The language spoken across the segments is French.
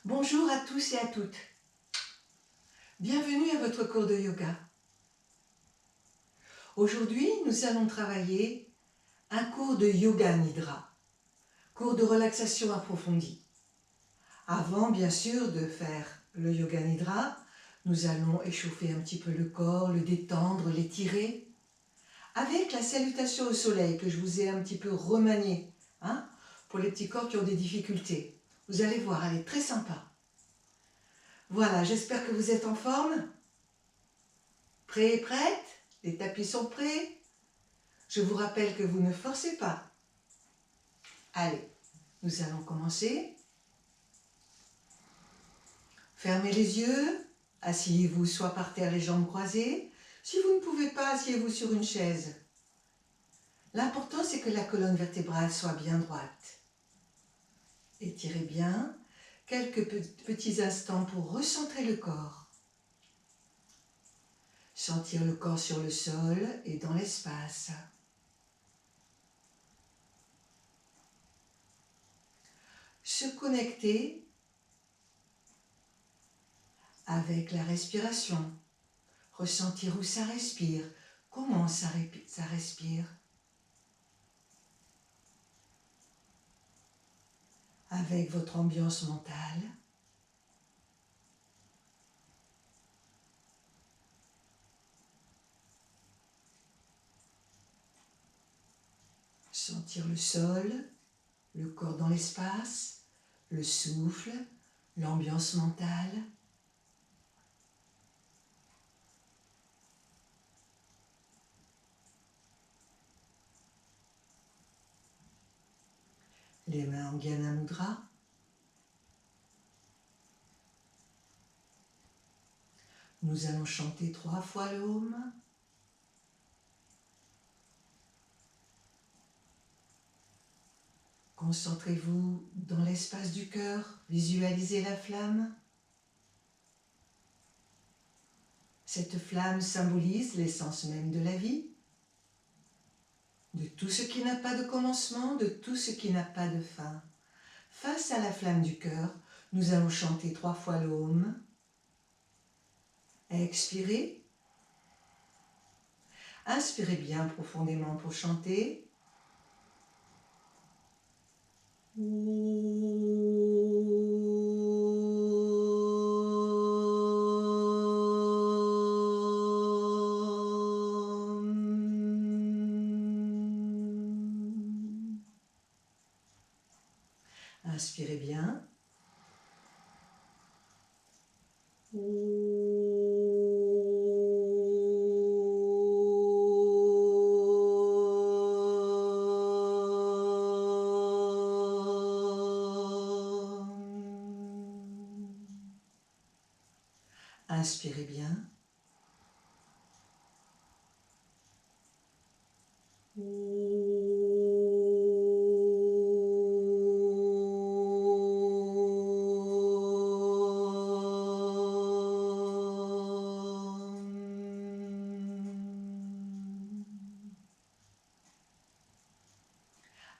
Bonjour à tous et à toutes. Bienvenue à votre cours de yoga. Aujourd'hui, nous allons travailler un cours de Yoga Nidra, cours de relaxation approfondie. Avant, bien sûr, de faire le Yoga Nidra, nous allons échauffer un petit peu le corps, le détendre, l'étirer, avec la salutation au soleil que je vous ai un petit peu remaniée, pour les petits corps qui ont des difficultés. Vous allez voir, elle est très sympa. Voilà, j'espère que vous êtes en forme. Prêts et prêtes? Les tapis sont prêts? Je vous rappelle que vous ne forcez pas. Allez, nous allons commencer. Fermez les yeux, asseyez-vous soit par terre les jambes croisées. Si vous ne pouvez pas, asseyez-vous sur une chaise. L'important, c'est que la colonne vertébrale soit bien droite. Étirez bien, quelques petits instants pour recentrer le corps. Sentir le corps sur le sol et dans l'espace. Se connecter avec la respiration. Ressentir où ça respire, comment ça respire. Avec votre ambiance mentale. Sentir le sol, le corps dans l'espace, le souffle, l'ambiance mentale. Les mains en Jnana Mudra. Nous allons chanter 3 fois le Om. Concentrez-vous dans l'espace du cœur, visualisez la flamme. Cette flamme symbolise l'essence même de la vie, de tout ce qui n'a pas de commencement, de tout ce qui n'a pas de fin. Face à la flamme du cœur, nous allons chanter 3 fois le Om. Expirez. Inspirez bien profondément pour chanter. Inspirez bien. Inspirez bien.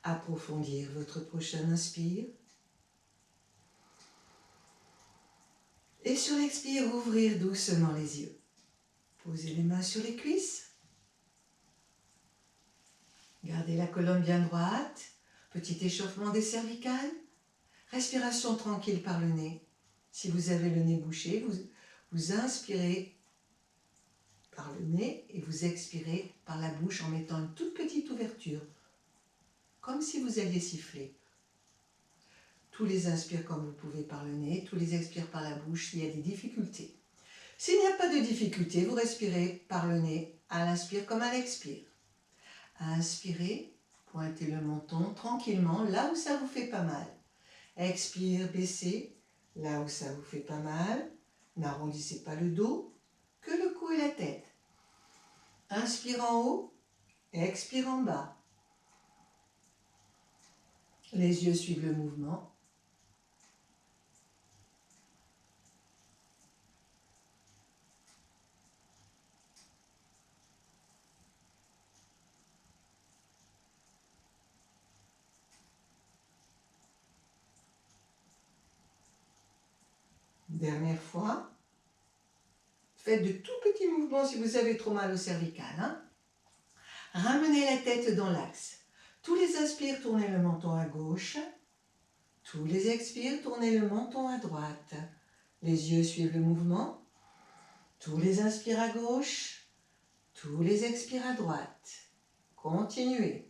Approfondir votre prochain inspire. Et sur l'expire, ouvrir doucement les yeux. Posez les mains sur les cuisses. Gardez la colonne bien droite. Petit échauffement des cervicales. Respiration tranquille par le nez. Si vous avez le nez bouché, vous inspirez par le nez et vous expirez par la bouche en mettant une toute petite ouverture. Comme si vous alliez siffler. Tous les inspirent comme vous pouvez par le nez, tous les expirent par la bouche s'il y a des difficultés. S'il n'y a pas de difficulté, vous respirez par le nez à l'inspire comme à l'expire. Inspirez, pointez le menton tranquillement là où ça vous fait pas mal. Expire, baissez là où ça vous fait pas mal. N'arrondissez pas le dos, que le cou et la tête. Inspire en haut, expire en bas. Les yeux suivent le mouvement. Dernière fois. Faites de tout petits mouvements si vous avez trop mal au cervical. Hein. Ramenez la tête dans l'axe. Tous les inspires, tournez le menton à gauche. Tous les expires, tournez le menton à droite. Les yeux suivent le mouvement. Tous les inspires à gauche. Tous les expires à droite. Continuez.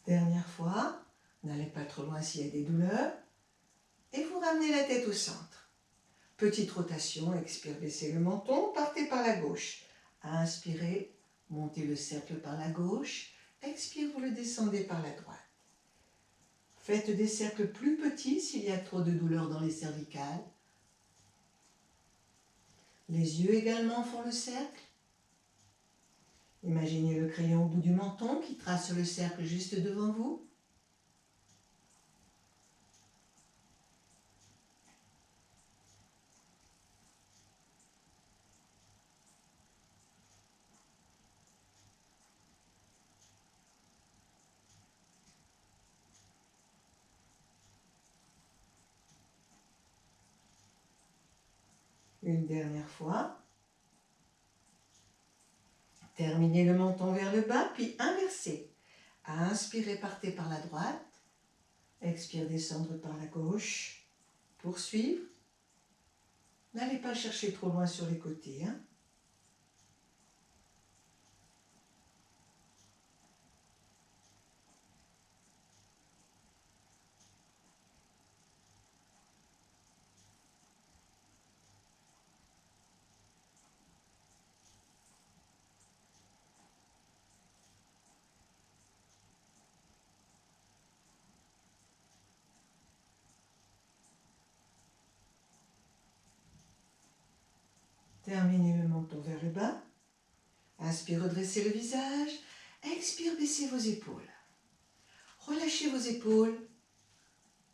Dernière fois, n'allez pas trop loin s'il y a des douleurs. Et vous ramenez la tête au centre. Petite rotation, expire, baissez le menton, partez par la gauche. Inspirez, montez le cercle par la gauche. Expire, vous le descendez par la droite. Faites des cercles plus petits s'il y a trop de douleur dans les cervicales. Les yeux également font le cercle. Imaginez le crayon au bout du menton qui trace le cercle juste devant vous. Une dernière fois. Terminez le menton vers le bas, puis inversez. Inspirez, partez par la droite. Expire, descendre par la gauche. Poursuivre. N'allez pas chercher trop loin sur les côtés. Hein. Terminez le menton vers le bas. Inspire, redressez le visage. Expire, baissez vos épaules. Relâchez vos épaules.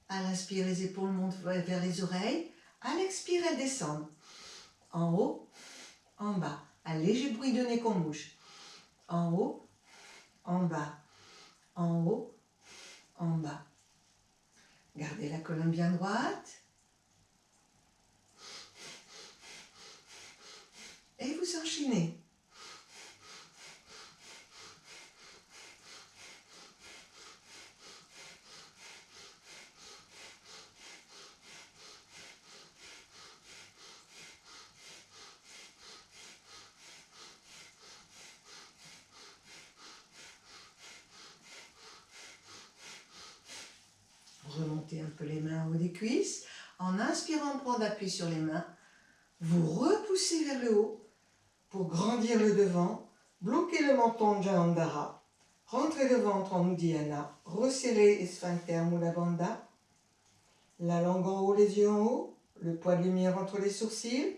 À l'inspire, les épaules montent vers les oreilles. À l'expire, elles descendent. En haut, en bas. Un léger bruit de nez qu'on bouge. En haut, en bas. En haut, en bas. Gardez la colonne bien droite. Et vous enchaînez. Remontez un peu les mains en haut des cuisses. En inspirant, prendre appui sur les mains. Vous repoussez vers le haut pour grandir le devant. Bloquez le menton Jalandhara. Rentrez le ventre en Uddiyana. Resserrez les sphincters Mula Bandha. La langue en haut, les yeux en haut. Le poids de lumière entre les sourcils.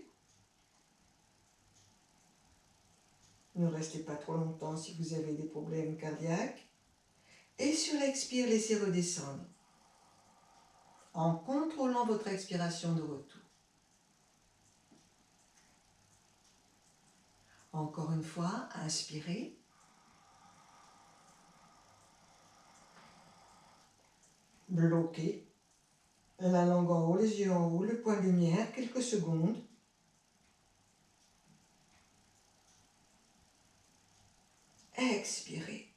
Ne restez pas trop longtemps si vous avez des problèmes cardiaques. Et sur l'expire, laissez redescendre. En contrôlant votre expiration de retour. Encore une fois, inspirez. Bloquez. La langue en haut, les yeux en haut, le point de lumière, quelques secondes. Expirez.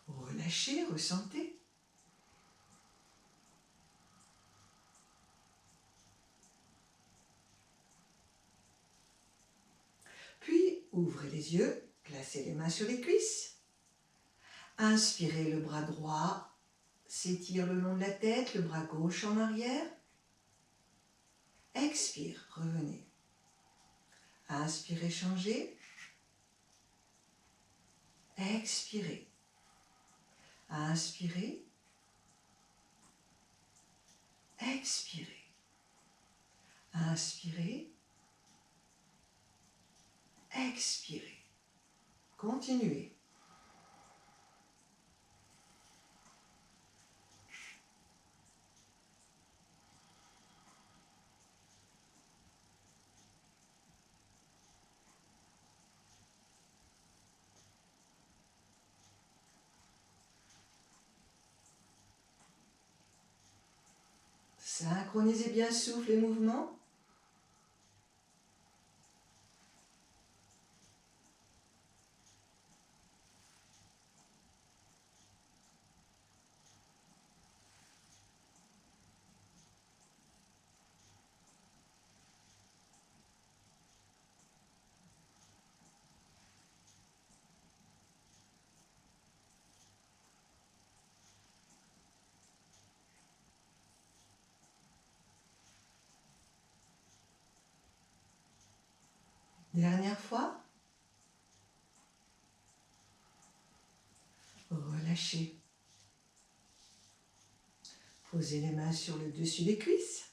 Relâchez, ressentez. Puis, ouvrez les yeux, placez les mains sur les cuisses. Inspirez, le bras droit s'étire le long de la tête, le bras gauche en arrière. Expire, revenez. Inspirez, changez. Expirez. Inspirez. Expirez. Inspirez. Expirez. Continuez. Synchronisez bien souffle et mouvement. Dernière fois. Relâchez. Posez les mains sur le dessus des cuisses.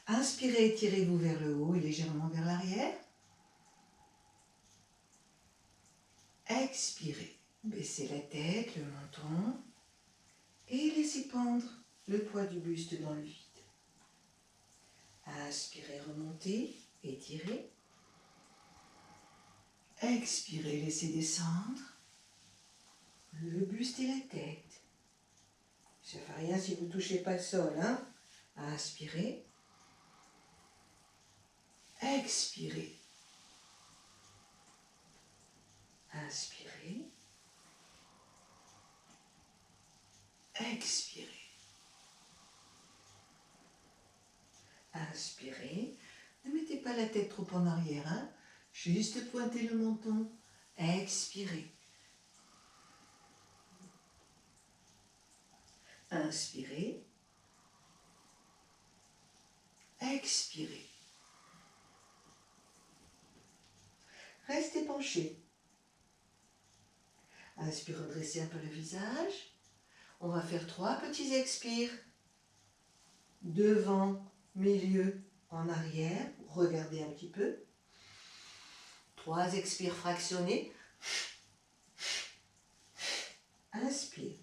Inspirez, étirez-vous vers le haut et légèrement vers l'arrière. Expirez, baissez la tête, le menton et laissez pendre le poids du buste dans le vide. Inspirez, remontez, étirez. Expirez, laissez descendre le buste et la tête. Ça ne fait rien si vous ne touchez pas le sol. Inspirez. Expirez. Inspirez. Expirez. Inspirez. Ne mettez pas la tête trop en arrière. Juste pointez le menton. Expirez. Inspirez. Expirez. Restez penché. Inspirez, redressez un peu le visage. On va faire 3 petits expires. Devant, milieu, en arrière. Regardez un petit peu. 3 expires fractionnés. Inspire.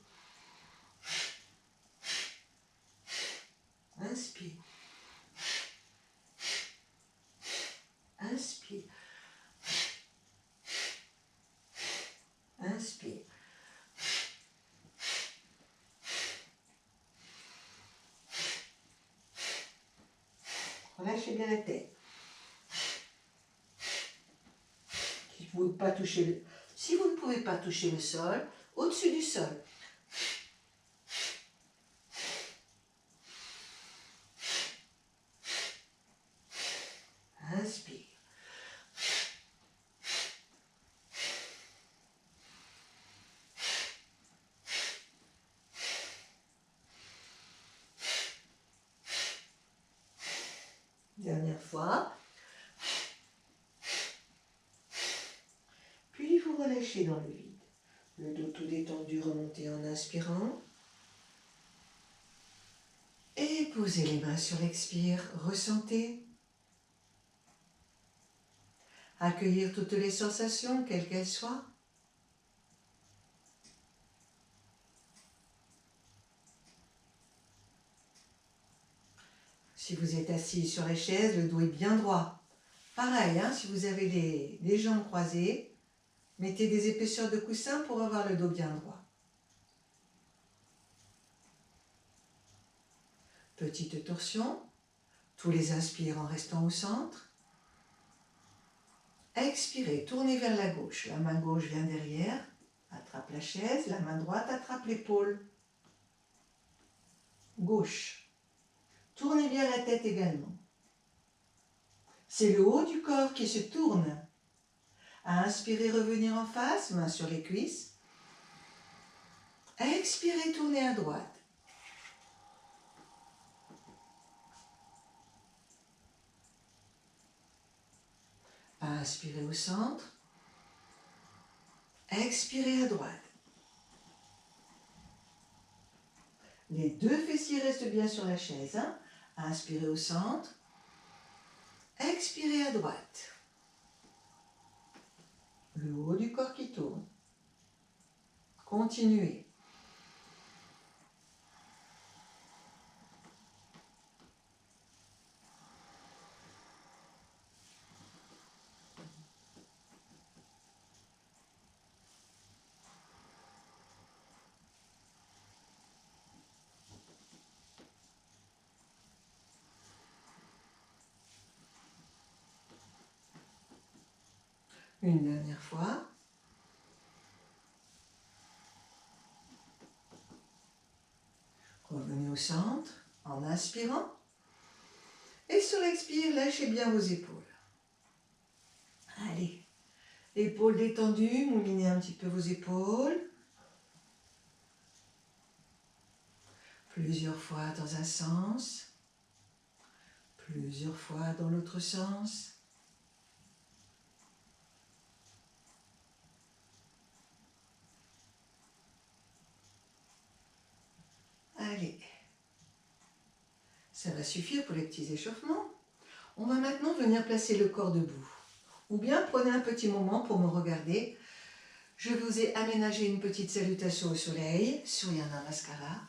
Inspire. Inspire. Inspire. Relâchez bien la tête. Si vous ne pouvez pas toucher le sol, au-dessus du sol. Inspire. Dernière fois. Puis vous relâchez dans le vide. Le dos tout détendu, remontez en inspirant. Et posez les mains sur l'expire. Ressentez. Accueillir toutes les sensations, quelles qu'elles soient. Si vous êtes assis sur les chaises, le dos est bien droit. Pareil, si vous avez les jambes croisées, mettez des épaisseurs de coussin pour avoir le dos bien droit. Petite torsion. Tous les inspires en restant au centre. Expirez, tournez vers la gauche. La main gauche vient derrière, attrape la chaise. La main droite attrape l'épaule gauche. Tournez bien la tête également. C'est le haut du corps qui se tourne. Inspirez, revenir en face, main sur les cuisses. Expirez, tournez à droite. Inspirez au centre. Expirez à droite. Les deux fessiers restent bien sur la chaise. Hein. Inspirez au centre. Expirez à droite. Le haut du corps qui tourne. Continuez. Une dernière fois. Revenez au centre en inspirant. Et sur l'expire, lâchez bien vos épaules. Allez, épaules détendues, moulinez un petit peu vos épaules. Plusieurs fois dans un sens, plusieurs fois dans l'autre sens. Allez, ça va suffire pour les petits échauffements. On va maintenant venir placer le corps debout. Ou bien prenez un petit moment pour me regarder. Je vous ai aménagé une petite salutation au soleil, Surya Namaskara.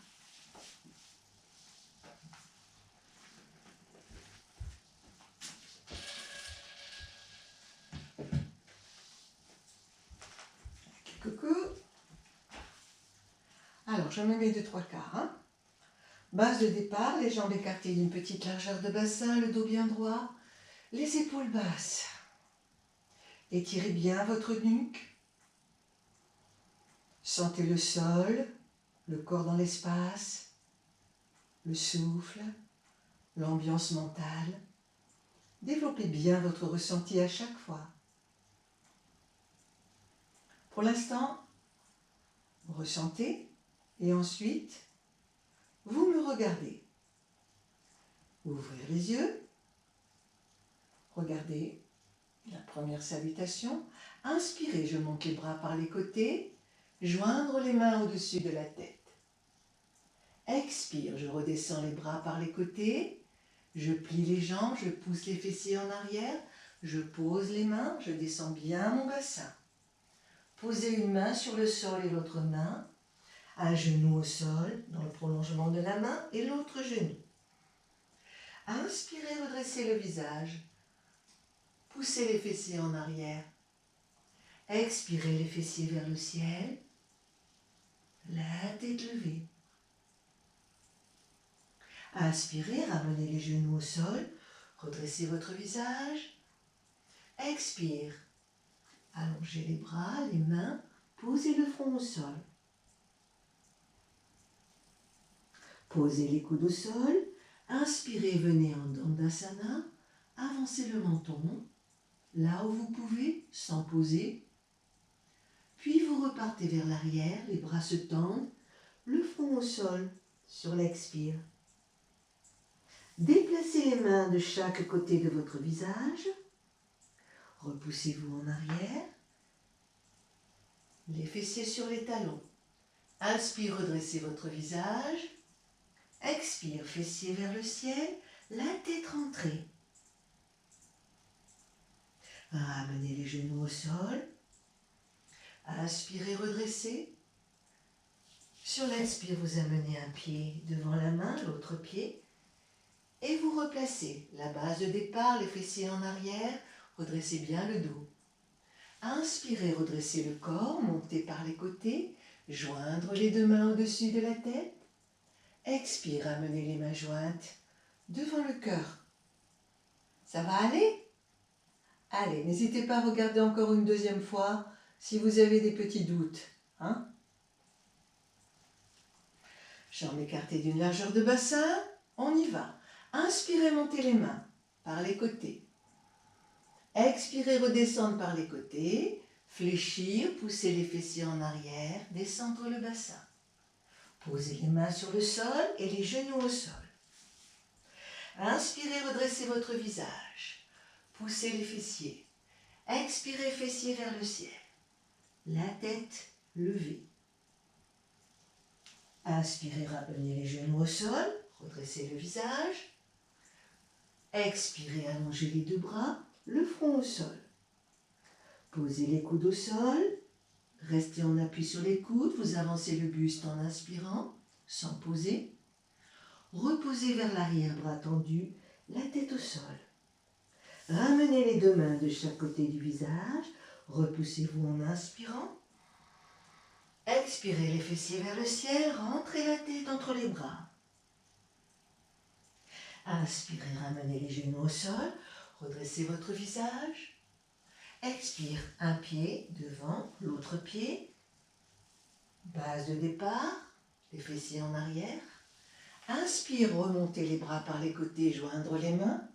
Coucou. Alors, je me mets de 3/4. Hein. Base de départ, les jambes écartées d'une petite largeur de bassin, le dos bien droit, les épaules basses. Étirez bien votre nuque. Sentez le sol, le corps dans l'espace, le souffle, l'ambiance mentale. Développez bien votre ressenti à chaque fois. Pour l'instant, vous ressentez et ensuite, vous me regardez. Ouvrez les yeux. Regardez la première salutation. Inspirez, je monte les bras par les côtés. Joindre les mains au-dessus de la tête. Expire, je redescends les bras par les côtés. Je plie les jambes, je pousse les fessiers en arrière. Je pose les mains, je descends bien mon bassin. Posez une main sur le sol et l'autre main. Un genou au sol, dans le prolongement de la main, et l'autre genou. Inspirez, redressez le visage. Poussez les fessiers en arrière. Expirez les fessiers vers le ciel. La tête levée. Inspirez, ramenez les genoux au sol. Redressez votre visage. Expire. Allongez les bras, les mains. Posez le front au sol. Posez les coudes au sol. Inspirez, venez en Dandasana. Avancez le menton. Là où vous pouvez, sans poser. Puis vous repartez vers l'arrière, les bras se tendent, le front au sol, sur l'expire. Déplacez les mains de chaque côté de votre visage. Repoussez-vous en arrière. Les fessiers sur les talons. Inspire, redressez votre visage. Expire, fessiers vers le ciel, la tête rentrée. Ramenez les genoux au sol. Inspirez, redressez. Sur l'expire, vous amenez un pied devant la main, l'autre pied. Et vous replacez la base de départ, les fessiers en arrière. Redressez bien le dos. Inspirez, redressez le corps, montez par les côtés. Joindre les deux mains au-dessus de la tête. Expire, amenez les mains jointes devant le cœur. Ça va aller? Allez, n'hésitez pas à regarder encore une deuxième fois si vous avez des petits doutes. Hein? Jambes écartées d'une largeur de bassin, on y va. Inspirez, montez les mains par les côtés. Expirez, redescendre par les côtés. Fléchir, pousser les fessiers en arrière, descendre le bassin. Posez les mains sur le sol et les genoux au sol. Inspirez, redressez votre visage. Poussez les fessiers. Expirez, fessiers vers le ciel. La tête levée. Inspirez, ramenez les genoux au sol, redressez le visage. Expirez, allongez les deux bras, le front au sol. Posez les coudes au sol, restez en appui sur les coudes, vous avancez le buste en inspirant, sans poser. Reposez vers l'arrière, bras tendus, la tête au sol. Ramenez les deux mains de chaque côté du visage, repoussez-vous en inspirant. Expirez les fessiers vers le ciel, rentrez la tête entre les bras. Inspirez, ramenez les genoux au sol, redressez votre visage. Expire, un pied devant, l'autre pied. Base de départ, les fessiers en arrière. Inspire, remontez les bras par les côtés, joindre les mains.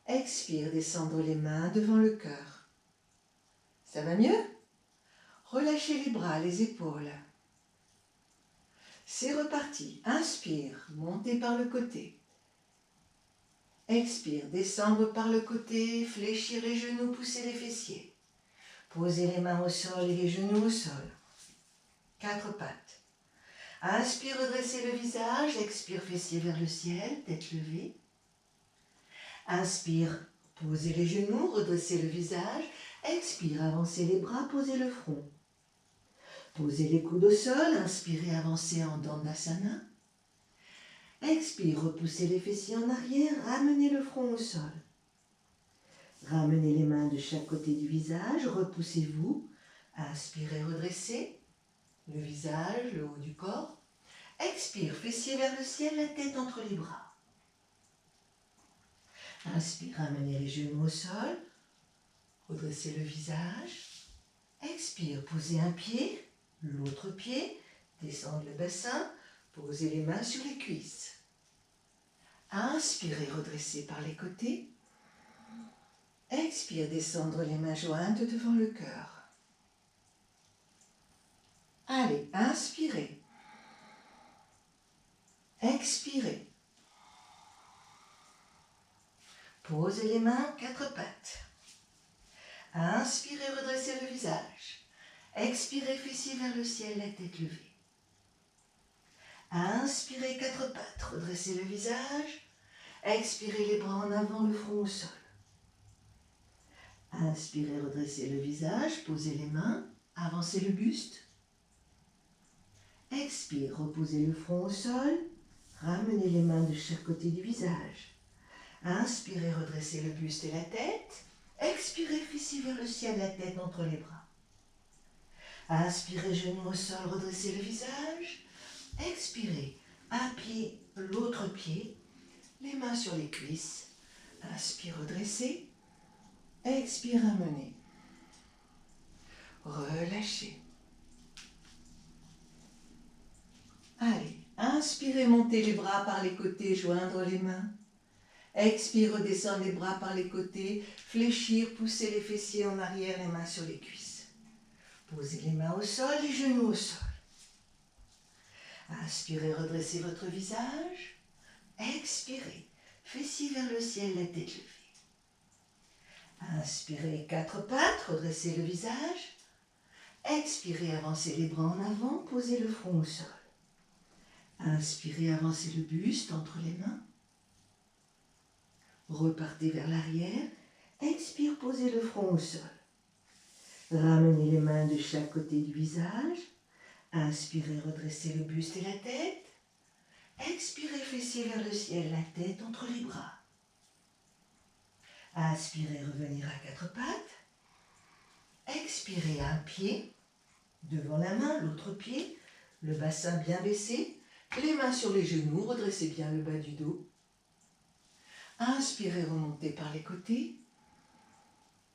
Expire, descendre les mains devant le cœur. Ça va mieux? Relâchez les bras, les épaules. C'est reparti. Inspire, montez par le côté. Expire, descendre par le côté, fléchir les genoux, pousser les fessiers. Posez les mains au sol et les genoux au sol. Quatre pattes. Inspire, redressez le visage. Expire, fessiers vers le ciel, tête levée. Inspire, posez les genoux, redressez le visage. Expire, avancez les bras, posez le front. Posez les coudes au sol, inspirez, avancez en Dandasana. Expire, repoussez les fessiers en arrière, ramenez le front au sol. Ramenez les mains de chaque côté du visage, repoussez-vous. Inspirez, redressez le visage, le haut du corps. Expire, fessiers vers le ciel, la tête entre les bras. Inspire, ramenez les genoux au sol, redressez le visage. Expire, posez un pied, l'autre pied, descendre le bassin, posez les mains sur les cuisses. Inspirez, redressez par les côtés. Expire, descendre les mains jointes devant le cœur. Allez, inspirez. Expirez. Posez les mains, quatre pattes. Inspirez, redressez le visage. Expirez, fessiers vers le ciel, la tête levée. Inspirez, quatre pattes, redressez le visage. Expirez les bras en avant, le front au sol. Inspirez, redressez le visage, posez les mains, avancez le buste. Expire, reposez le front au sol, ramenez les mains de chaque côté du visage. Inspirez, redressez le buste et la tête. Expirez, fessiers vers le ciel, la tête entre les bras. Inspirez, genoux au sol, redressez le visage. Expirez, un pied, l'autre pied, les mains sur les cuisses. Inspire, redressez. Expire, ramenez. Relâchez. Allez, inspirez, montez les bras par les côtés, joindre les mains. Expire, redescendre les bras par les côtés, fléchir, pousser les fessiers en arrière, les mains sur les cuisses. Posez les mains au sol, les genoux au sol. Inspirez, redressez votre visage. Expirez, fessiers vers le ciel, la tête levée. Inspirez, quatre pattes, redressez le visage. Expirez, avancez les bras en avant, posez le front au sol. Inspirez, avancez le buste entre les mains. Repartez vers l'arrière. Expire, posez le front au sol. Ramenez les mains de chaque côté du visage. Inspirez, redressez le buste et la tête. Expirez, fessiers vers le ciel, la tête entre les bras. Inspirez, revenir à quatre pattes. Expirez, un pied devant la main, l'autre pied, le bassin bien baissé, les mains sur les genoux, redressez bien le bas du dos. Inspirez, remontez par les côtés.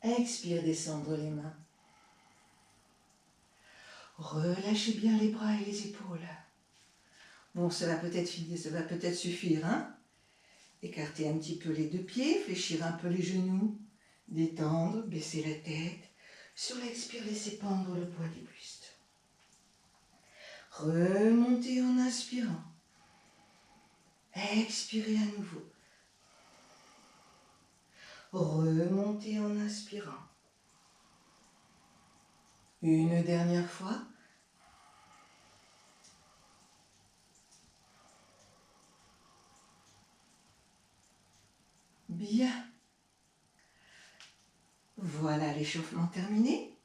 Expire, descendre les mains. Relâchez bien les bras et les épaules. Bon, ça va peut-être finir, ça va peut-être suffire, hein? Écartez un petit peu les deux pieds, fléchir un peu les genoux, détendre, baisser la tête. Sur l'expire, laissez pendre le poids du buste. Remontez en inspirant. Expirez à nouveau. Remontez en inspirant. Une dernière fois. Bien. Voilà l'échauffement terminé.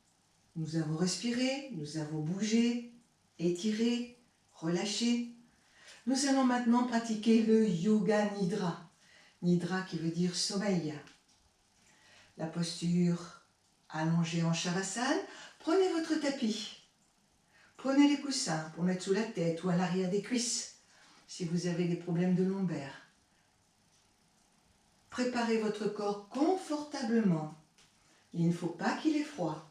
Nous avons respiré, nous avons bougé, étiré, relâché. Nous allons maintenant pratiquer le Yoga Nidra. Nidra qui veut dire sommeil. La posture allongée en Shavasana. Prenez votre tapis. Prenez les coussins pour mettre sous la tête ou à l'arrière des cuisses si vous avez des problèmes de lombaire. Préparez votre corps confortablement. Il ne faut pas qu'il ait froid.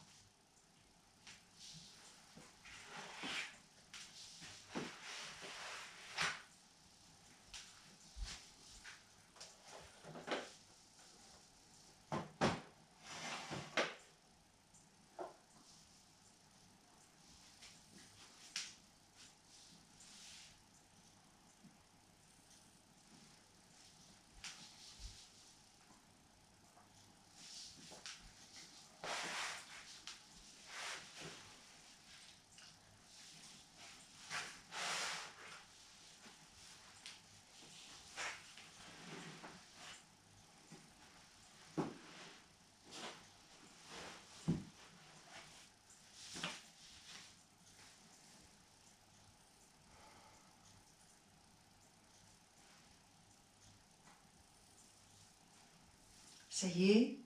Ça y est,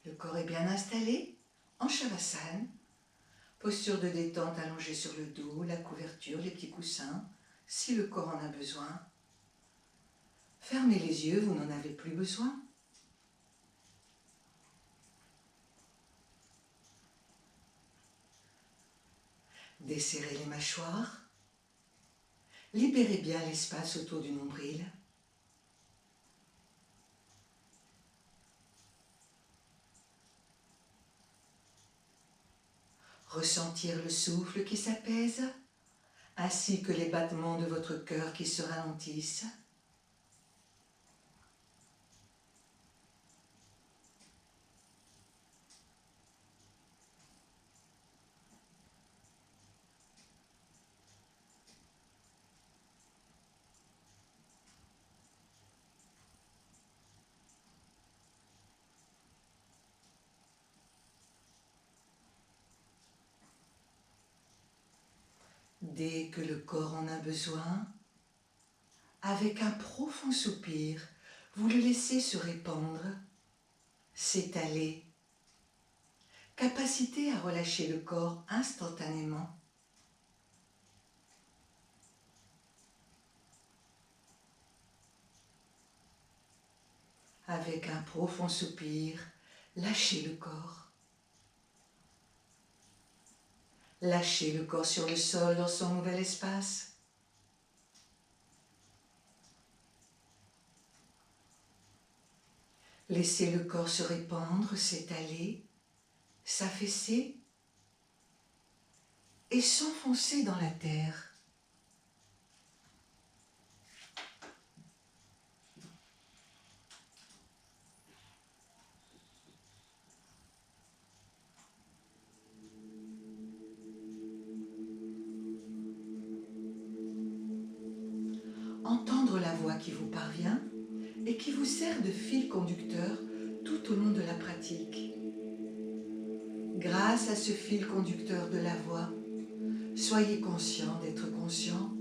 le corps est bien installé en Shavasana. Posture de détente allongée sur le dos, la couverture, les petits coussins, si le corps en a besoin. Fermez les yeux, vous n'en avez plus besoin. Desserrez les mâchoires. Libérez bien l'espace autour du nombril. Ressentir le souffle qui s'apaise, ainsi que les battements de votre cœur qui se ralentissent. Dès que le corps en a besoin, avec un profond soupir, vous le laissez se répandre, s'étaler. Capacité à relâcher le corps instantanément. Avec un profond soupir, lâchez le corps. Lâchez le corps sur le sol dans son nouvel espace. Laissez le corps se répandre, s'étaler, s'affaisser et s'enfoncer dans la terre. Entendre la voix qui vous parvient et qui vous sert de fil conducteur tout au long de la pratique. Grâce à ce fil conducteur de la voix, soyez conscient d'être conscient,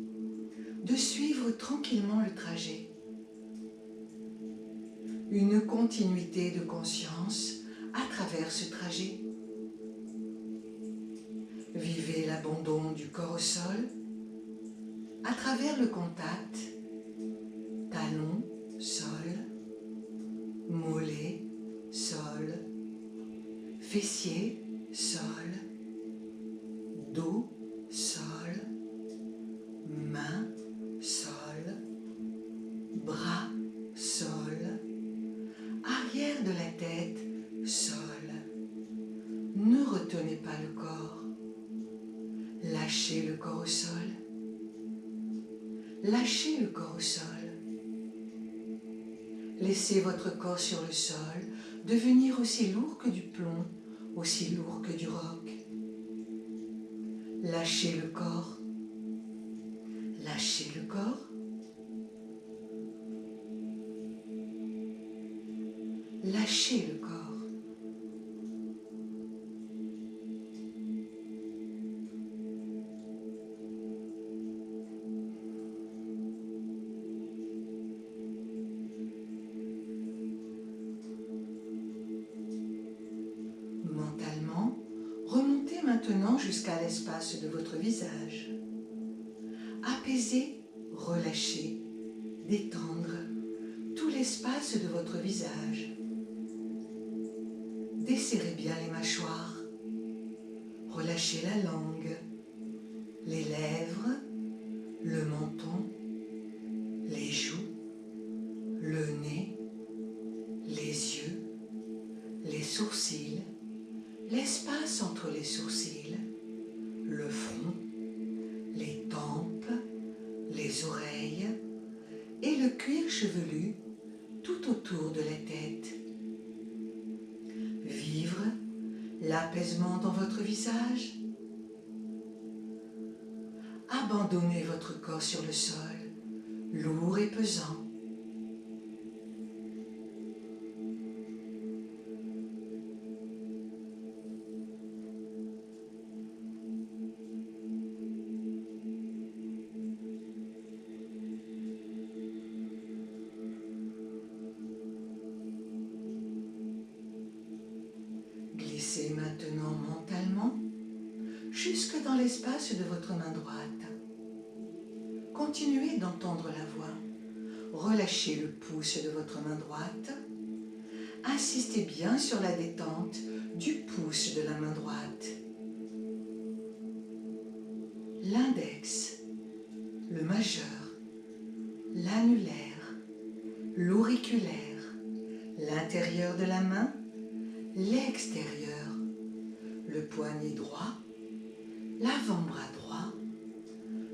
de suivre tranquillement le trajet. Une continuité de conscience à travers ce trajet. Vivez l'abandon du corps au sol à travers le contact, talon, sol, mollet, sol, fessier, sol, dos, sol, main, sol, bras, sol, arrière de la tête, sol. Ne retenez pas le corps. Lâchez le corps au sol. Lâchez le corps au sol. Laissez votre corps sur le sol devenir aussi lourd que du plomb, aussi lourd que du roc. Lâchez le corps. Lâchez le corps. Lâchez le corps. Mentalement, remontez maintenant jusqu'à l'espace de votre visage. Apaisez, relâchez, détendre tout l'espace de votre visage. Desserrez bien les mâchoires. Relâchez la langue, les lèvres, le menton, les joues, le nez, les yeux, les sourcils, l'espace entre les sourcils, le front, les tempes, les oreilles et le cuir chevelu tout autour de la tête. Vivre l'apaisement dans votre visage. Abandonnez votre corps sur le sol, lourd et pesant. Glissez maintenant mentalement jusque dans l'espace de votre main droite. Continuez d'entendre la voix. Relâchez le pouce de votre main droite. Insistez bien sur la détente du pouce de la main droite. L'index, le majeur, l'annulaire, l'auriculaire, l'intérieur de la main, l'extérieur, le poignet droit, l'avant-bras droit,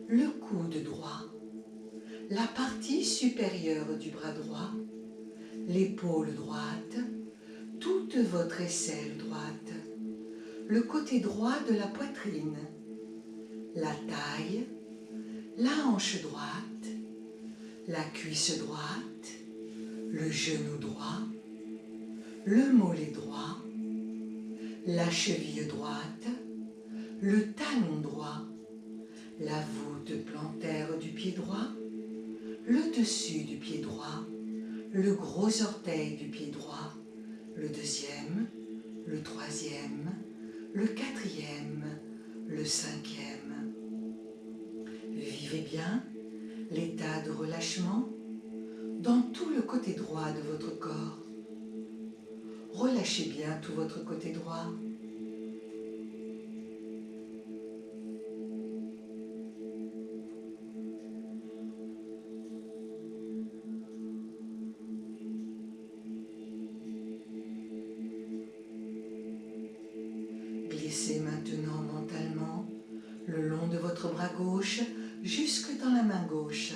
le coude droit, la partie supérieure du bras droit, l'épaule droite, toute votre aisselle droite, le côté droit de la poitrine, la taille, la hanche droite, la cuisse droite, le genou droit, le mollet droit, la cheville droite, le talon droit, la voûte plantaire du pied droit, le dessus du pied droit, le gros orteil du pied droit, le deuxième, le troisième, le quatrième, le cinquième. Vivez bien l'état de relâchement dans tout le côté droit de votre corps. Relâchez bien tout votre côté droit. Glissez maintenant mentalement le long de votre bras gauche jusque dans la main gauche.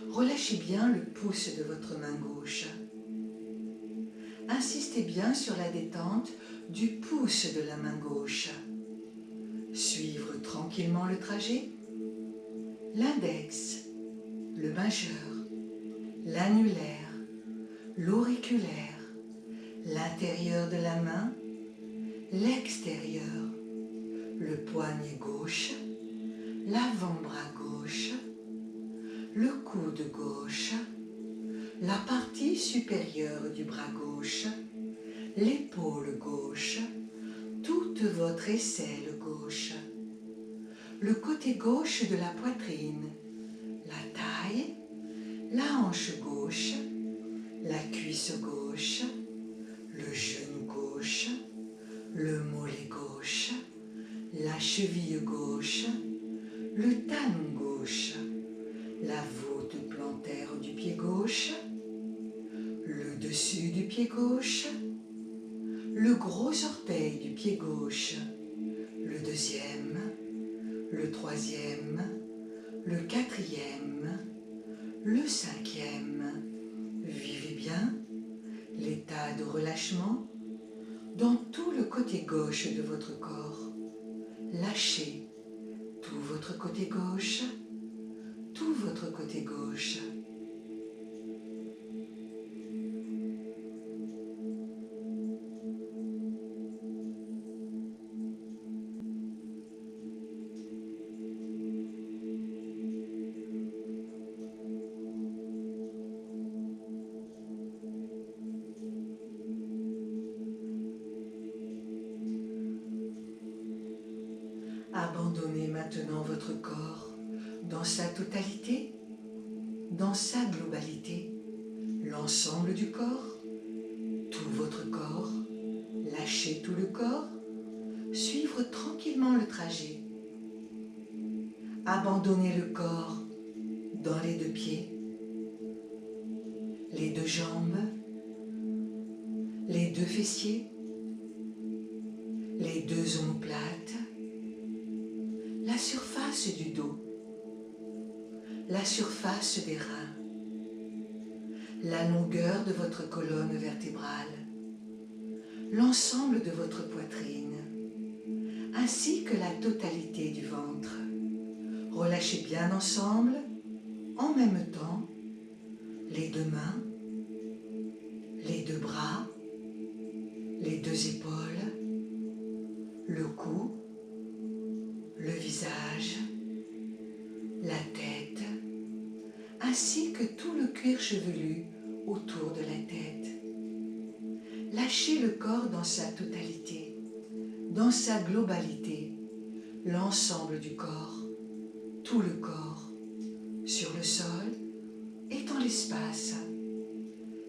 Relâchez bien le pouce de votre main gauche. Insistez bien sur la détente du pouce de la main gauche. Suivre tranquillement le trajet. L'index, le majeur, l'annulaire, l'auriculaire, l'intérieur de la main, l'extérieur, le poignet gauche, l'avant-bras gauche, le coude gauche, la partie supérieure du bras gauche, l'épaule gauche, toute votre aisselle gauche, le côté gauche de la poitrine, la taille, la hanche gauche, la cuisse gauche, le genou gauche, le mollet gauche, la cheville gauche, le talon gauche, la voûte plantaire du pied gauche, le dessus du pied gauche, le gros orteil du pied gauche, le deuxième, le troisième, le quatrième, le cinquième. Vivez bien l'état de relâchement dans tout le côté gauche de votre corps. Lâchez tout votre côté gauche, tout votre côté gauche. maintenant votre corps dans sa totalité, dans sa globalité, l'ensemble du corps, tout votre corps, lâchez tout le corps, suivre tranquillement le trajet. Abandonnez le corps dans les deux pieds, les deux jambes, les deux fessiers, les deux omoplates, la surface du dos, la surface des reins, la longueur de votre colonne vertébrale, l'ensemble de votre poitrine, ainsi que la totalité du ventre. Relâchez bien ensemble, en même temps, les deux mains, les deux bras, les deux épaules, le cou, le visage, la tête, ainsi que tout le cuir chevelu autour de la tête. Lâchez le corps dans sa totalité, dans sa globalité, l'ensemble du corps, tout le corps, sur le sol et dans l'espace.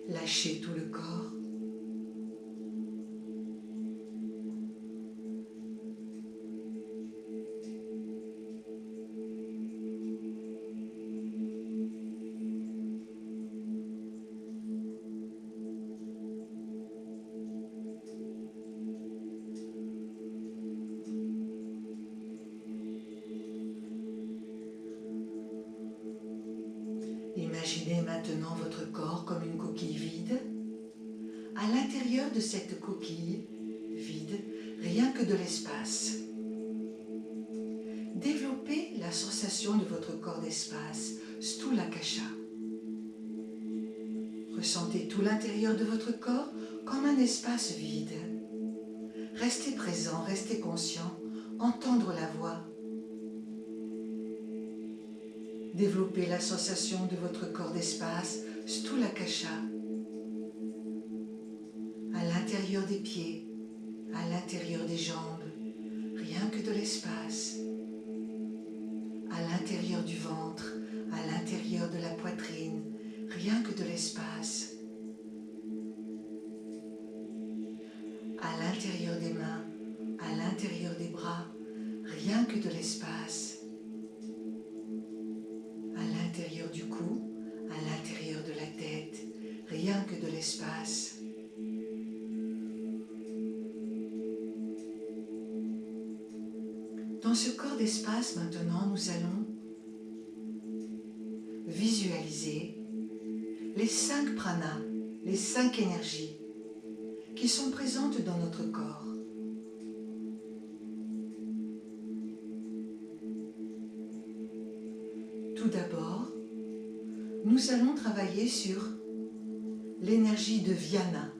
Lâchez tout le corps. Imaginez maintenant votre corps comme une coquille vide. À l'intérieur de cette coquille vide, rien que de l'espace. Développez la sensation de votre corps d'espace, Stulakasha. Ressentez tout l'intérieur de votre corps comme un espace vide. Restez présent, restez conscient, entendre la voix. Développez la sensation de votre corps d'espace, Stulakasha, à l'intérieur des pieds, à l'intérieur des jambes, rien que de l'espace, à l'intérieur du ventre, à l'intérieur de la poitrine, rien que de l'espace, à l'intérieur des mains, à l'intérieur des bras, rien que de l'espace, à l'intérieur du cou, à l'intérieur de la tête, rien que de l'espace. Dans ce corps d'espace, maintenant, nous allons visualiser les 5 pranas, les 5 énergies qui sont présentes dans notre corps. Tout d'abord, nous allons travailler sur l'énergie de Vyana.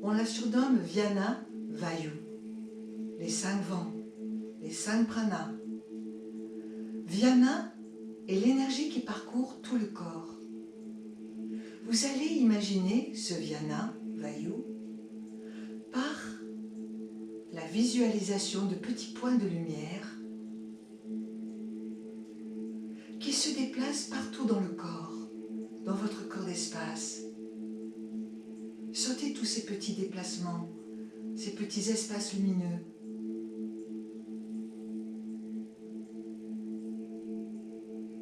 On la surnomme Vyana Vayu, les 5 vents, les 5 pranas. Vyana est l'énergie qui parcourt tout le corps. Vous allez imaginer ce Vyana Vayu par la visualisation de petits points de lumière qui se déplacent partout dans le corps, dans votre corps d'espace. Sentez tous ces petits déplacements, ces petits espaces lumineux.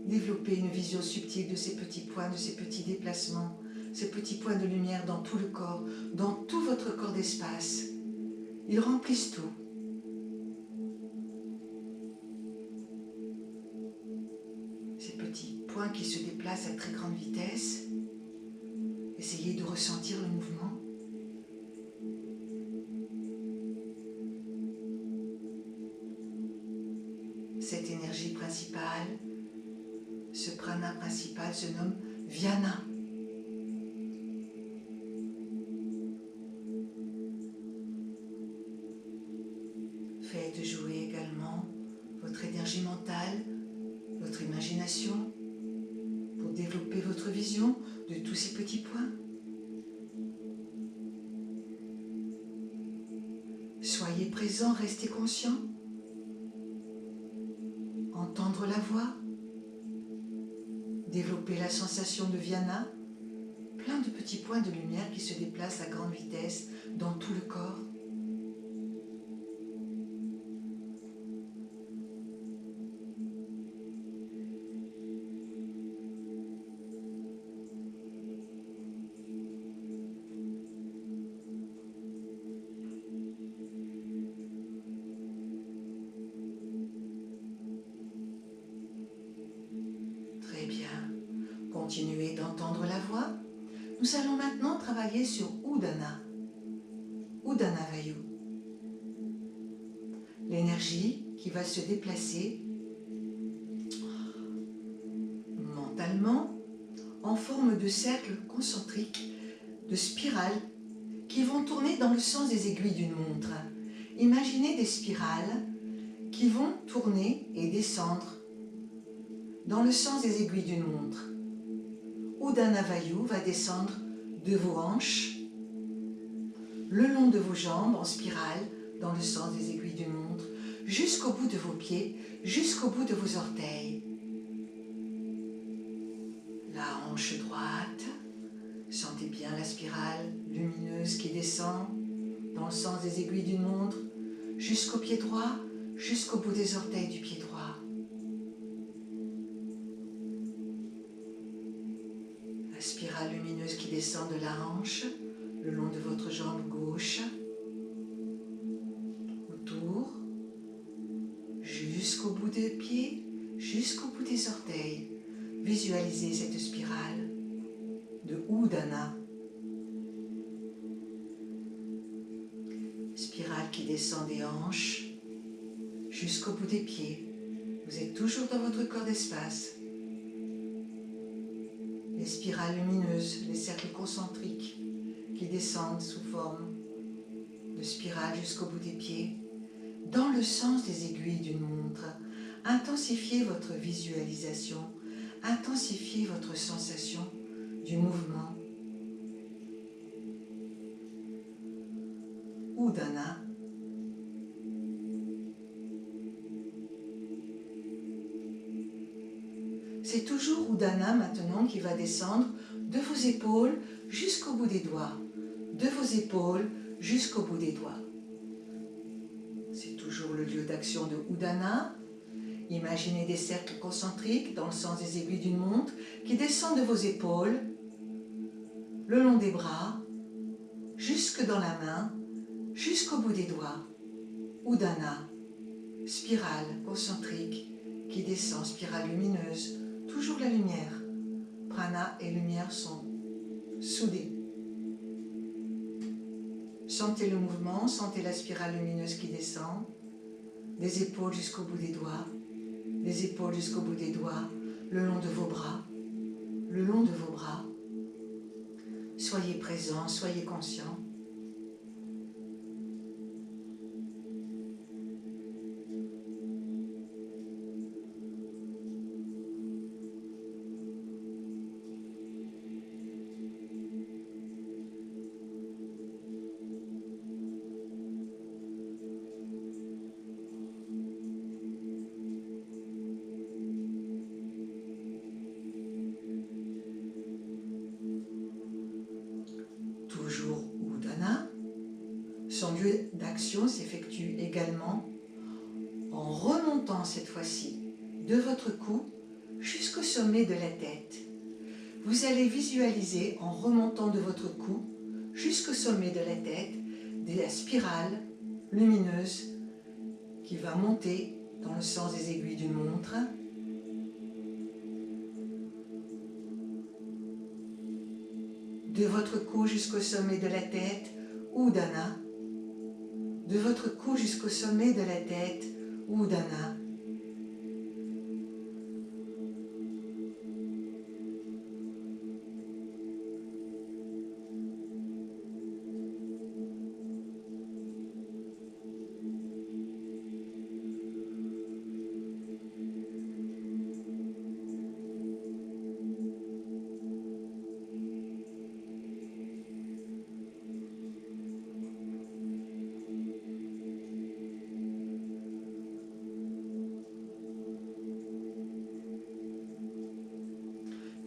Développez une vision subtile de ces petits points, de ces petits déplacements, ces petits points de lumière dans tout le corps, dans tout votre corps d'espace. Ils remplissent tout. Ces petits points qui se déplacent à très grande vitesse. Essayez de ressentir le mouvement. Cette énergie principale, ce prana principal se nomme Vyana. Faites jouer également votre énergie mentale, votre imagination, pour développer votre vision de tous ces petits points. Soyez présent, restez conscient. Développez la sensation de Viana, plein de petits points de lumière qui se déplacent à grande vitesse dans tout le corps. Très bien. Continuez d'entendre la voix. Nous allons maintenant travailler sur Udana. Udana Vayu. L'énergie qui va se déplacer mentalement en forme de cercles concentriques, de spirales qui vont tourner dans le sens des aiguilles d'une montre. Imaginez des spirales qui vont tourner et descendre dans le sens des aiguilles d'une montre. Udana Vayu va descendre de vos hanches, le long de vos jambes en spirale, dans le sens des aiguilles d'une montre, jusqu'au bout de vos pieds, jusqu'au bout de vos orteils. La hanche droite, sentez bien la spirale lumineuse qui descend dans le sens des aiguilles d'une montre, jusqu'au pied droit, jusqu'au bout des orteils du pied droit. La spirale lumineuse qui descend de la hanche, le long de votre jambe gauche, autour, jusqu'au bout des pieds, jusqu'au bout des orteils. Visualisez cette spirale de Udana. Spirale qui descend des hanches jusqu'au bout des pieds. Vous êtes toujours dans votre corps d'espace. Les spirales lumineuses, les cercles concentriques qui descendent sous forme de spirale jusqu'au bout des pieds, dans le sens des aiguilles d'une montre. Intensifiez votre visualisation, intensifiez votre sensation du mouvement. Udana. C'est toujours Udana maintenant qui va descendre de vos épaules jusqu'au bout des doigts. De vos épaules jusqu'au bout des doigts. C'est toujours le lieu d'action de Udana. Imaginez des cercles concentriques dans le sens des aiguilles d'une montre qui descendent de vos épaules, le long des bras, jusque dans la main, jusqu'au bout des doigts. Udana, spirale concentrique qui descend, spirale lumineuse, toujours la lumière. Prana et lumière sont soudés. Sentez le mouvement, sentez la spirale lumineuse qui descend, des épaules jusqu'au bout des doigts, des épaules jusqu'au bout des doigts, le long de vos bras, le long de vos bras. Soyez présents, soyez conscients. Toujours Udana. Son lieu d'action s'effectue également en remontant cette fois-ci de votre cou jusqu'au sommet de la tête. Vous allez visualiser en remontant de votre cou jusqu'au sommet de la tête la spirale lumineuse qui va monter dans le sens des aiguilles d'une montre. De votre cou jusqu'au sommet de la tête, Udana. De votre cou jusqu'au sommet de la tête, Udana.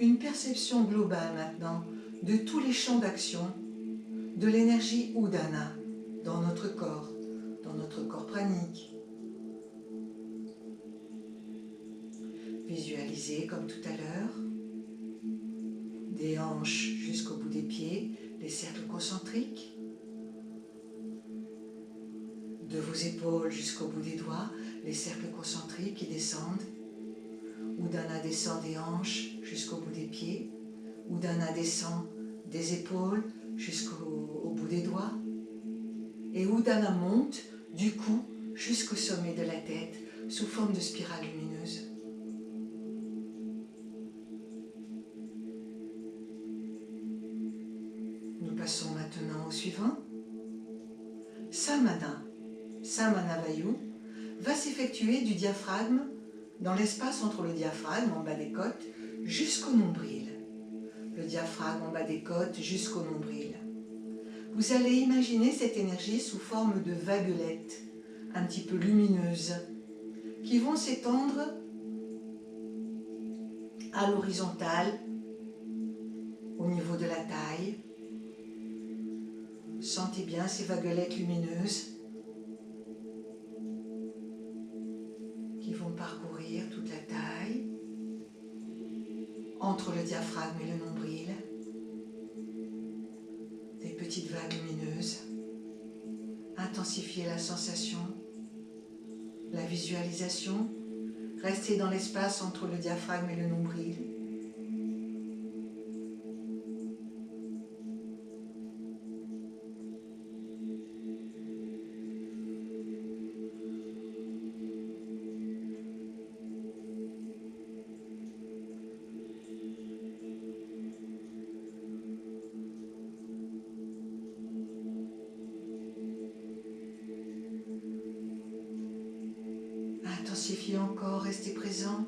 une perception globale maintenant de tous les champs d'action de l'énergie Udana dans notre corps pranique. Visualisez comme tout à l'heure, des hanches jusqu'au bout des pieds, les cercles concentriques, de vos épaules jusqu'au bout des doigts, les cercles concentriques qui descendent. Udana descend des hanches jusqu'au bout des pieds. Udana descend des épaules jusqu'au bout des doigts. Et Udana monte du cou jusqu'au sommet de la tête sous forme de spirale lumineuse. Nous passons maintenant au suivant. Samana. Samana Vayu va s'effectuer du diaphragme dans l'espace entre le diaphragme en bas des côtes jusqu'au nombril. Le diaphragme en bas des côtes jusqu'au nombril. Vous allez imaginer cette énergie sous forme de vaguelettes un petit peu lumineuses qui vont s'étendre à l'horizontale au niveau de la taille. Sentez bien ces vaguelettes lumineuses qui vont parcourir toute la taille, entre le diaphragme et le nombril. Des petites vagues lumineuses. Intensifiez la sensation, la visualisation. Restez dans l'espace entre le diaphragme et le nombril. Intensifiez encore, restez présent.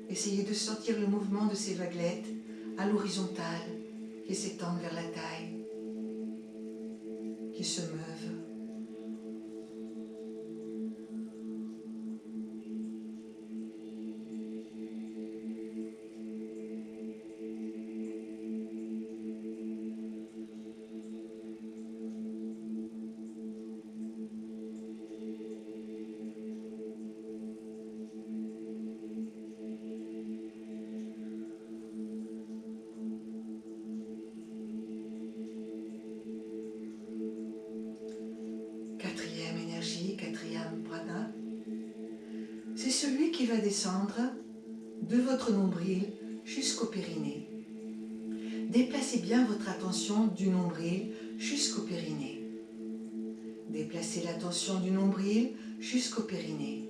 Essayez de sentir le mouvement de ces vaguelettes à l'horizontale qui s'étendent vers la taille, qui se meuvent. Quatrième prana, c'est celui qui va descendre de votre nombril jusqu'au périnée. Déplacez bien votre attention du nombril jusqu'au périnée. Déplacez l'attention du nombril jusqu'au périnée.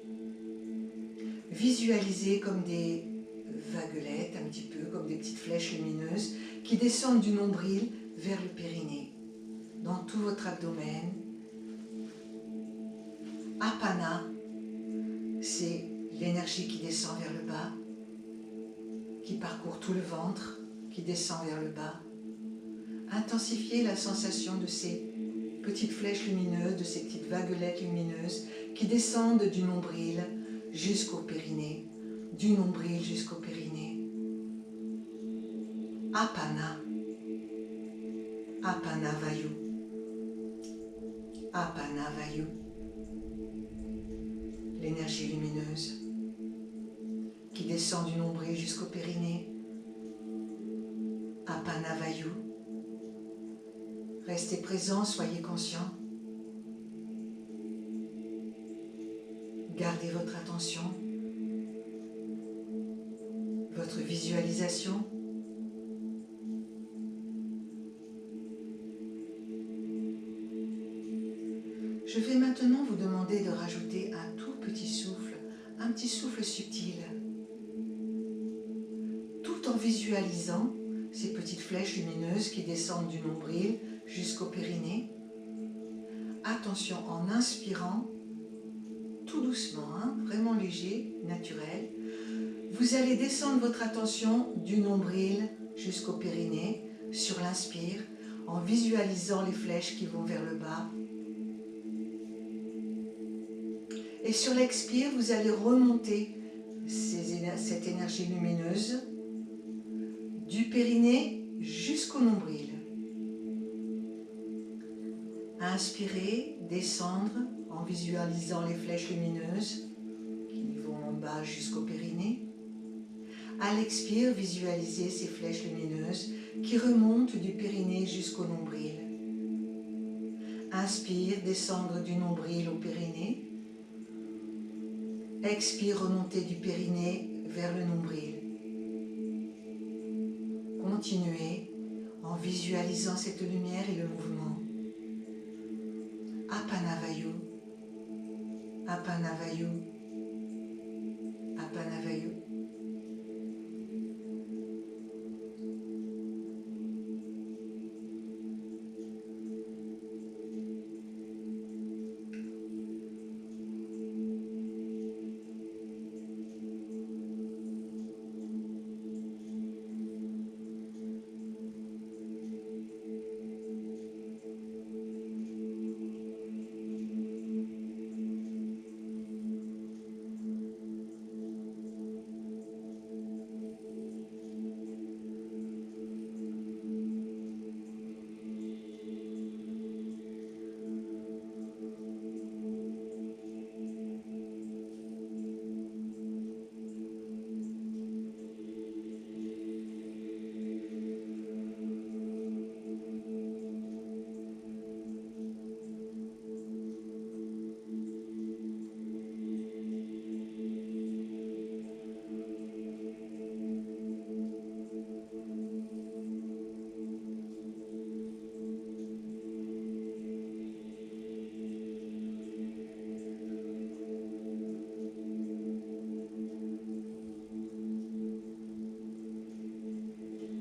Visualisez comme des vaguelettes, un petit peu comme des petites flèches lumineuses qui descendent du nombril vers le périnée, dans tout votre abdomen. Apana, c'est l'énergie qui descend vers le bas, qui parcourt tout le ventre, qui descend vers le bas. Intensifiez la sensation de ces petites flèches lumineuses, de ces petites vaguelettes lumineuses qui descendent du nombril jusqu'au périnée, du nombril jusqu'au périnée. Apana, Apana Vayu, Apana Vayu. L'énergie lumineuse qui descend du nombril jusqu'au périnée. Apana Vayu. Restez présent, soyez conscient. Gardez votre attention, votre visualisation. Je vais maintenant vous demander de rajouter un tout petit souffle, un petit souffle subtil, tout en visualisant ces petites flèches lumineuses qui descendent du nombril jusqu'au périnée. Attention, en inspirant, tout doucement, vraiment léger, naturel, vous allez descendre votre attention du nombril jusqu'au périnée sur l'inspire, en visualisant les flèches qui vont vers le bas. Et sur l'expire, vous allez remonter cette énergie lumineuse périnée jusqu'au nombril. Inspirez, descendre en visualisant les flèches lumineuses qui vont en bas jusqu'au périnée. À l'expire, visualisez ces flèches lumineuses qui remontent du périnée jusqu'au nombril. Inspire, descendre du nombril au périnée. Expire, remonter du périnée vers le nombril. Continuez en visualisant cette lumière et le mouvement. Apanavayu, Apanavayu, Apanavayu.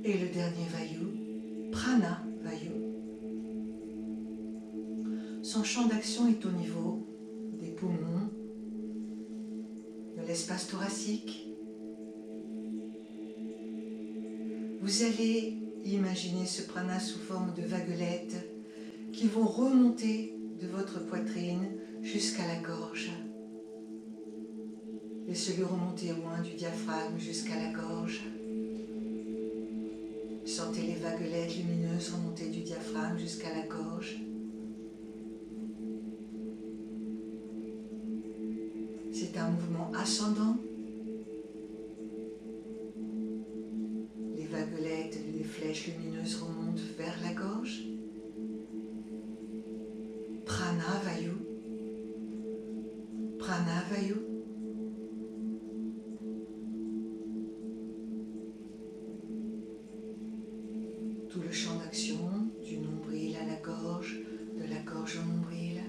Et le dernier Vayu, Prana Vayu. Son champ d'action est au niveau des poumons, de l'espace thoracique. Vous allez imaginer ce prana sous forme de vaguelettes qui vont remonter de votre poitrine jusqu'à la gorge. Laissez-le remonter loin du diaphragme jusqu'à la gorge. Sentez les vaguelettes lumineuses remonter du diaphragme jusqu'à la gorge. C'est un mouvement ascendant. Les vaguelettes, les flèches lumineuses remontent vers la gorge. Prana Vayu. Prana Vayu. Tout le champ d'action, du nombril à la gorge, de la gorge au nombril.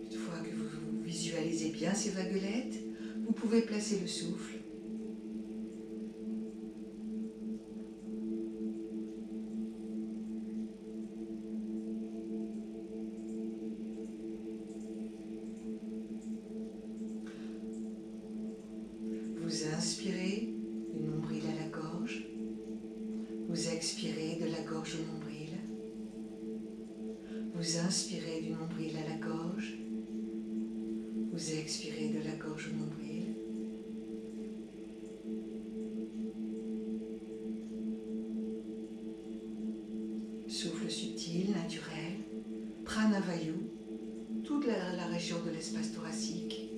Une fois que vous visualisez bien ces vaguelettes, vous pouvez placer le souffle. Vous inspirez du nombril à la gorge, vous expirez de la gorge au nombril, vous inspirez du nombril à la gorge, vous expirez de la gorge au nombril. Souffle subtil, naturel, Pranavayu, toute la région de l'espace thoracique.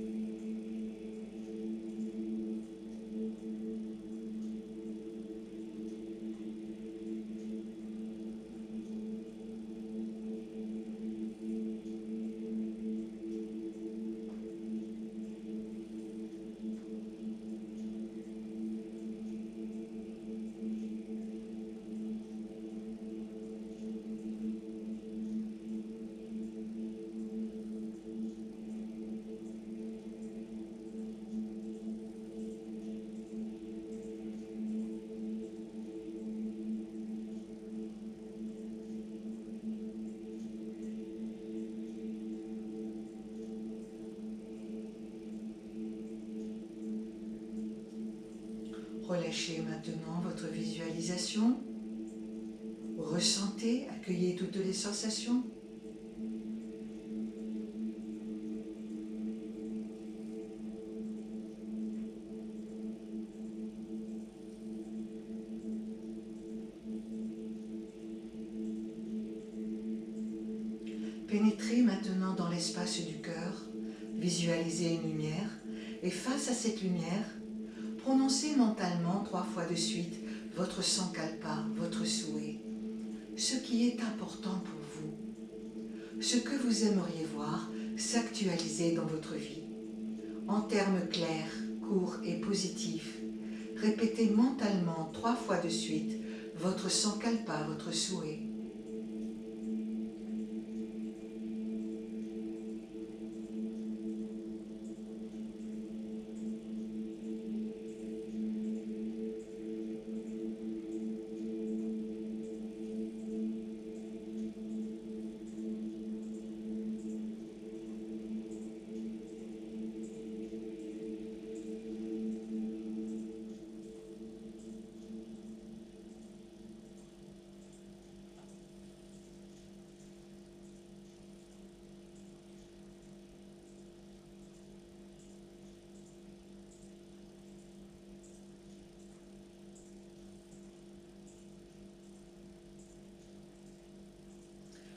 Relâchez maintenant votre visualisation. Ressentez, accueillez toutes les sensations. Pénétrez maintenant dans l'espace du cœur, visualisez une lumière et face à cette lumière, prononcez mentalement 3 fois de suite votre sankalpa, votre souhait, ce qui est important pour vous, ce que vous aimeriez voir s'actualiser dans votre vie. En termes clairs, courts et positifs, répétez mentalement 3 fois de suite votre sankalpa, votre souhait.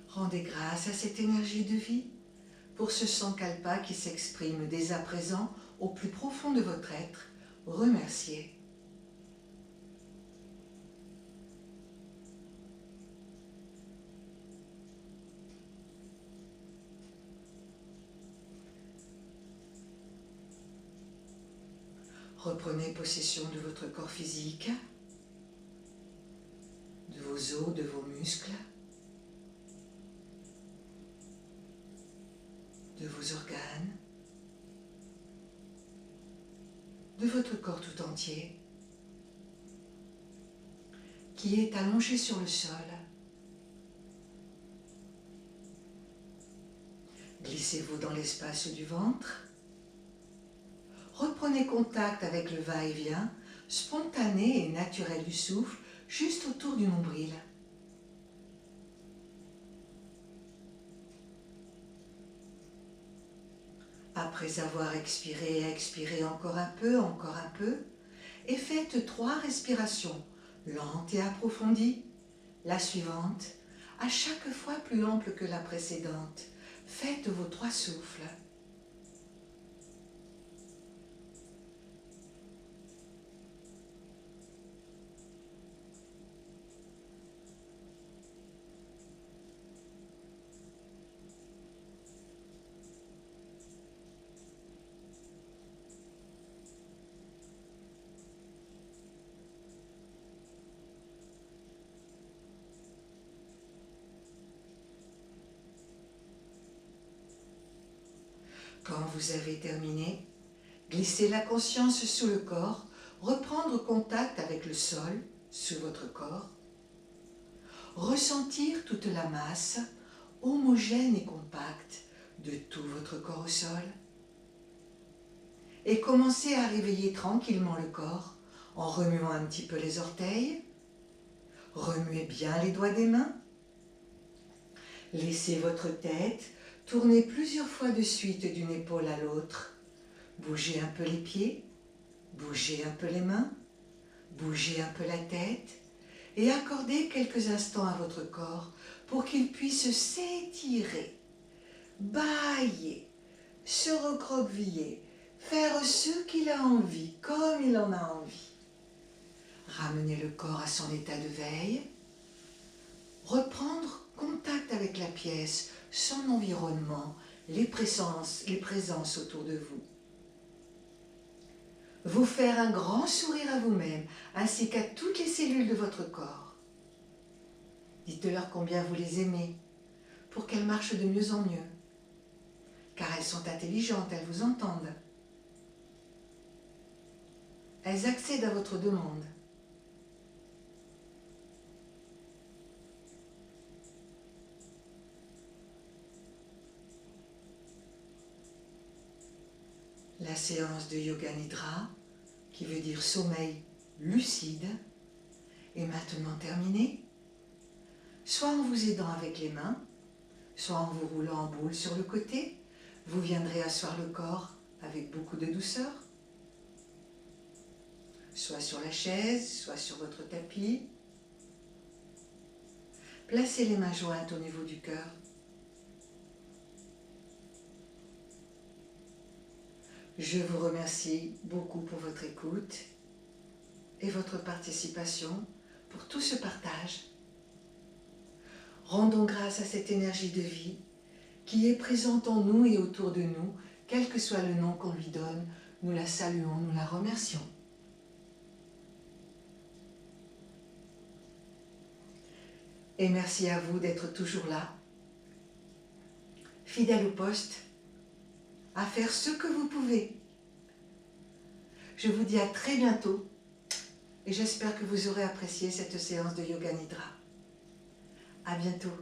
Rendez grâce à cette énergie de vie pour ce sankalpa qui s'exprime dès à présent au plus profond de votre être. Remerciez. Reprenez possession de votre corps physique, de vos os, de vos muscles, de vos organes, de votre corps tout entier, qui est allongé sur le sol. Glissez-vous dans l'espace du ventre. Reprenez contact avec le va-et-vient spontané et naturel du souffle juste autour du nombril. Après avoir expiré, expirez encore un peu, et faites 3 respirations lentes et approfondies. La suivante, à chaque fois plus ample que la précédente. Faites vos 3 souffles. Quand vous avez terminé, glissez la conscience sous le corps, reprendre contact avec le sol, sous votre corps, ressentir toute la masse homogène et compacte de tout votre corps au sol, et commencez à réveiller tranquillement le corps en remuant un petit peu les orteils, remuez bien les doigts des mains, laissez votre tête tourner plusieurs fois de suite d'une épaule à l'autre. Bougez un peu les pieds, bougez un peu les mains, bougez un peu la tête et accordez quelques instants à votre corps pour qu'il puisse s'étirer, bâiller, se recroqueviller, faire ce qu'il a envie, comme il en a envie. Ramenez le corps à son état de veille, reprendre contact avec la pièce, son environnement, les présences autour de vous. Vous faire un grand sourire à vous-même, ainsi qu'à toutes les cellules de votre corps. Dites-leur combien vous les aimez, pour qu'elles marchent de mieux en mieux. Car elles sont intelligentes, elles vous entendent. Elles accèdent à votre demande. La séance de Yoga Nidra, qui veut dire sommeil lucide et maintenant terminé, soit en vous aidant avec les mains, soit en vous roulant en boule sur le côté, vous viendrez asseoir le corps avec beaucoup de douceur, soit sur la chaise, soit sur votre tapis. Placez les mains jointes au niveau du cœur. Je vous remercie beaucoup pour votre écoute et votre participation pour tout ce partage. Rendons grâce à cette énergie de vie qui est présente en nous et autour de nous, quel que soit le nom qu'on lui donne, nous la saluons, nous la remercions. Et merci à vous d'être toujours là, fidèle au poste, à faire ce que vous pouvez. Je vous dis à très bientôt et j'espère que vous aurez apprécié cette séance de Yoga Nidra. À bientôt.